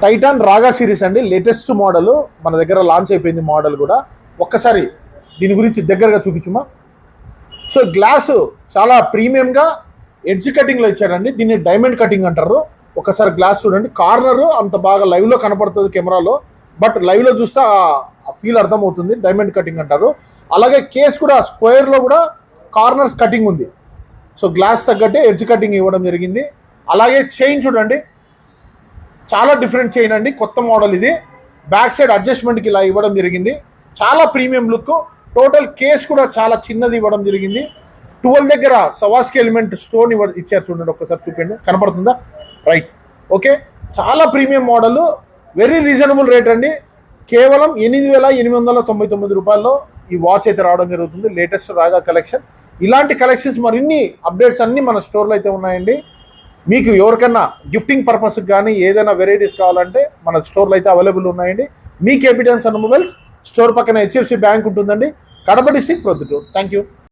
Titan రాగా series అండి, latest model మన దగ్గర లాంచ్ అయిపోయింది మోడల్ కూడా. ఒక్కసారి దీని గురించి దగ్గరగా చూపించుమా. సో గ్లాసు చాలా ప్రీమియంగా ఎడ్జ్ కటింగ్లో ఇచ్చాడండి, దీన్ని డైమండ్ కటింగ్ అంటారు. ఒకసారి గ్లాస్ చూడండి, కార్నర్ అంత బాగా లైవ్లో కనపడుతుంది కెమెరాలో, బట్ లైవ్లో చూస్తే ఆ ఫీల్ అర్థమవుతుంది, డైమండ్ కటింగ్ అంటారు. అలాగే కేస్ కూడా స్క్వేర్లో కూడా కార్నర్స్ కటింగ్ ఉంది. సో గ్లాస్ తగ్గట్టే ఎడ్జ్ కటింగ్ ఇవ్వడం జరిగింది. అలాగే చైన్ చూడండి, చాలా డిఫరెంట్ చైన్ అండి, కొత్త మోడల్ ఇది. బ్యాక్ సైడ్ అడ్జస్ట్మెంట్కి ఇలా ఇవ్వడం జరిగింది, చాలా ప్రీమియం లుక్. టోటల్ కేస్ కూడా చాలా చిన్నది ఇవ్వడం జరిగింది. 12 దగ్గర సవాస్కి ఎలిమెంట్ స్టోన్ ఇచ్చారు చూడండి, ఒక్కసారి చూపండి, కనపడుతుందా? Right, okay. చాలా premium model, very reasonable rate అండి. కేవలం 8,899 రూపాయల్లో ఈ వాచ్ అయితే రావడం జరుగుతుంది, లేటెస్ట్ రాగా కలెక్షన్. ఇలాంటి కలెక్షన్స్ మరిన్ని అప్డేట్స్ అన్నీ మన స్టోర్లో అయితే ఉన్నాయండి. మీకు ఎవరికన్నా గిఫ్టింగ్ పర్పస్కి కానీ ఏదైనా వెరైటీస్ కావాలంటే మన స్టోర్లో అయితే అవైలబుల్ ఉన్నాయండి. మీ KP Times and Mobiles store పక్కన HFC బ్యాంక్ ఉంటుందండి, Kadapa district, Proddatur. Thank you.